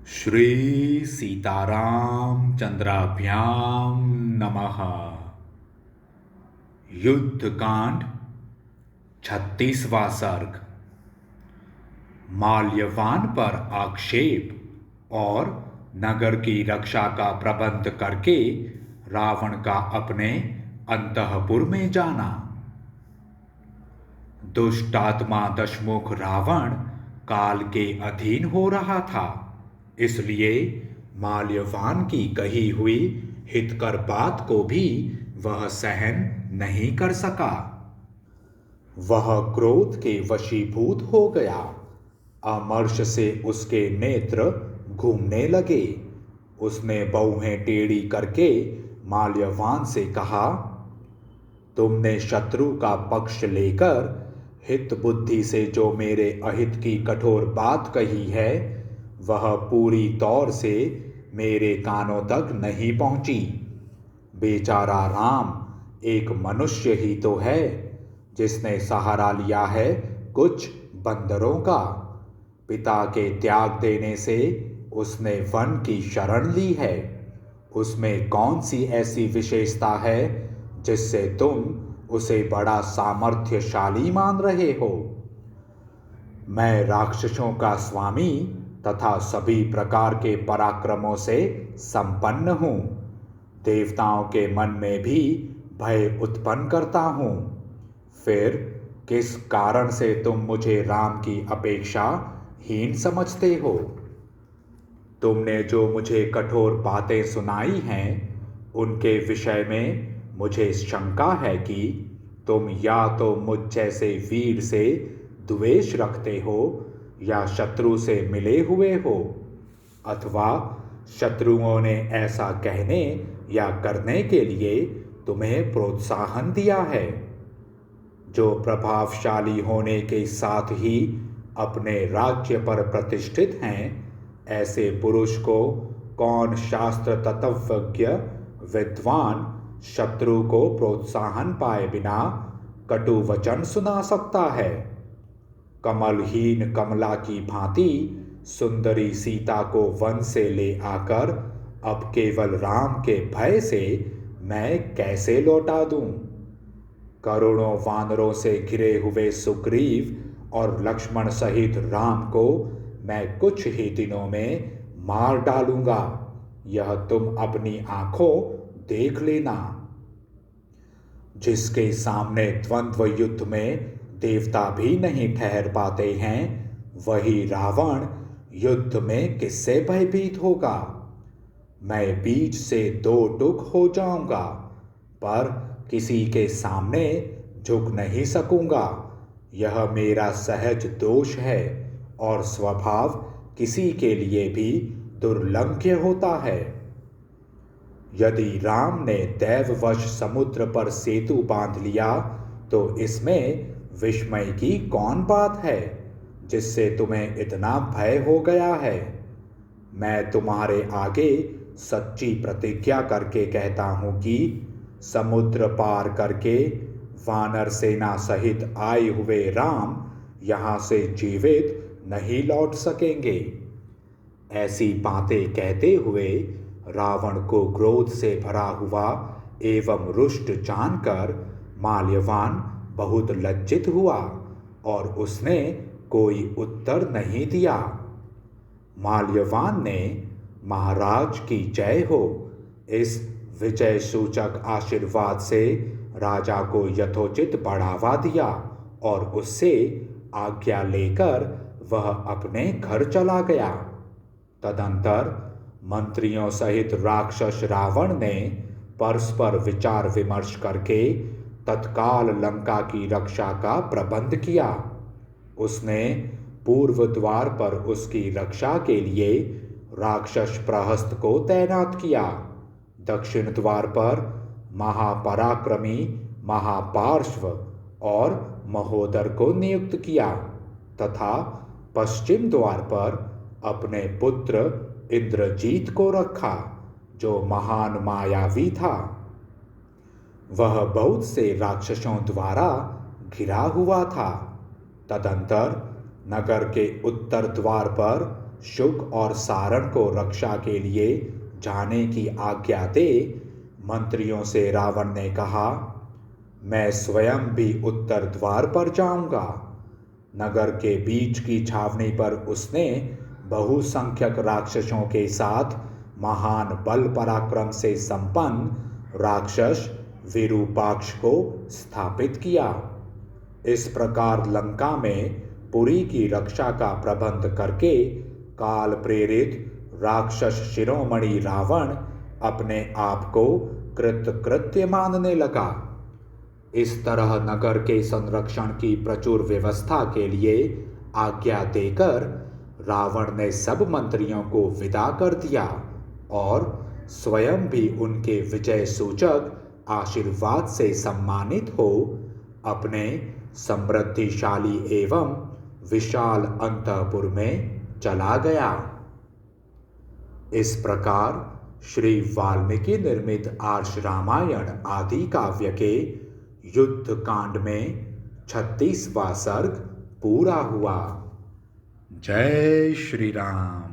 श्री सीताराम चंद्राभ्याम नमः। युद्ध कांड 36वां सर्ग। माल्यवान पर आक्षेप और नगर की रक्षा का प्रबंध करके रावण का अपने अंतःपुर में जाना। दुष्टात्मा दशमुख रावण काल के अधीन हो रहा था, इसलिए माल्यवान की कही हुई हितकर बात को भी वह सहन नहीं कर सका। वह क्रोध के वशीभूत हो गया। अमर्ष से उसके नेत्र घूमने लगे। उसने बाहें टेढ़ी करके माल्यवान से कहा, तुमने शत्रु का पक्ष लेकर हित बुद्धि से जो मेरे अहित की कठोर बात कही है, वह पूरी तौर से मेरे कानों तक नहीं पहुंची। बेचारा राम एक मनुष्य ही तो है, जिसने सहारा लिया है कुछ बंदरों का। पिता के त्याग देने से उसने वन की शरण ली है। उसमें कौन सी ऐसी विशेषता है जिससे तुम उसे बड़ा सामर्थ्यशाली मान रहे हो? मैं राक्षसों का स्वामी तथा सभी प्रकार के पराक्रमों से संपन्न हूँ। देवताओं के मन में भी भय उत्पन्न करता हूँ। फिर किस कारण से तुम मुझे राम की अपेक्षा हीन समझते हो? तुमने जो मुझे कठोर बातें सुनाई हैं, उनके विषय में मुझे शंका है कि तुम या तो मुझ जैसे वीर से द्वेष रखते हो या शत्रु से मिले हुए हो, अथवा शत्रुओं ने ऐसा कहने या करने के लिए तुम्हें प्रोत्साहन दिया है। जो प्रभावशाली होने के साथ ही अपने राज्य पर प्रतिष्ठित हैं, ऐसे पुरुष को कौन शास्त्र तत्वज्ञ विद्वान शत्रु को प्रोत्साहन पाए बिना कटु वचन सुना सकता है? कमलहीन कमला की भांति सुंदरी सीता को वन से ले आकर अब केवल राम के भय से मैं कैसे लौटा दूं? करोड़ों वानरों से घिरे हुए सुग्रीव और लक्ष्मण सहित राम को मैं कुछ ही दिनों में मार डालूंगा। यह तुम अपनी आंखों देख लेना। जिसके सामने द्वंद्व युद्ध में देवता भी नहीं ठहर पाते हैं, वही रावण युद्ध में किससे भयभीत होगा? मैं बीच से दो टुक हो जाऊंगा, पर किसी के सामने झुक नहीं सकूंगा। यह मेरा सहज दोष है और स्वभाव किसी के लिए भी दुर्लंघ्य होता है। यदि राम ने दैववश समुद्र पर सेतु बांध लिया, तो इसमें विस्मय की कौन बात है जिससे तुम्हें इतना भय हो गया है? मैं तुम्हारे आगे सच्ची प्रतिज्ञा करके कहता हूं कि समुद्र पार करके वानर सेना सहित आए हुए राम यहां से जीवित नहीं लौट सकेंगे। ऐसी बातें कहते हुए रावण को क्रोध से भरा हुआ एवं रुष्ट जानकर माल्यवान बहुत लज्जित हुआ और उसने कोई उत्तर नहीं दिया। माल्यवान ने महाराज की जय हो इस विजय सूचक आशीर्वाद से राजा को यथोचित बढ़ावा दिया और उससे आज्ञा लेकर वह अपने घर चला गया। तदंतर मंत्रियों सहित राक्षस रावण ने परस्पर विचार विमर्श करके तत्काल लंका की रक्षा का प्रबंध किया। उसने पूर्व द्वार पर उसकी रक्षा के लिए राक्षस प्रहस्त को तैनात किया। दक्षिण द्वार पर महापराक्रमी महापार्श्व और महोदर को नियुक्त किया तथा पश्चिम द्वार पर अपने पुत्र इंद्रजीत को रखा, जो महान मायावी था। वह बहुत से राक्षसों द्वारा घिरा हुआ था। तदंतर नगर के उत्तर द्वार पर शुक और सारण को रक्षा के लिए जाने की आज्ञा दे। मंत्रियों से रावण ने कहा, मैं स्वयं भी उत्तर द्वार पर जाऊंगा। नगर के बीच की छावनी पर उसने बहुसंख्यक राक्षसों के साथ महान बल पराक्रम से संपन्न राक्षस विरूपाक्ष को स्थापित किया। इस प्रकार लंका में पुरी की रक्षा का प्रबंध करके काल प्रेरित राक्षस शिरोमणि रावण अपने आप को कृतकृत्य मानने लगा। इस तरह नगर के संरक्षण की प्रचुर व्यवस्था के लिए आज्ञा देकर रावण ने सब मंत्रियों को विदा कर दिया और स्वयं भी उनके विजय सूचक आशीर्वाद से सम्मानित हो अपने समृद्धिशाली एवं विशाल अंतःपुर में चला गया। इस प्रकार श्री वाल्मीकि निर्मित आर्ष रामायण आदि काव्य के युद्ध कांड में 36वां सर्ग पूरा हुआ। जय श्री राम।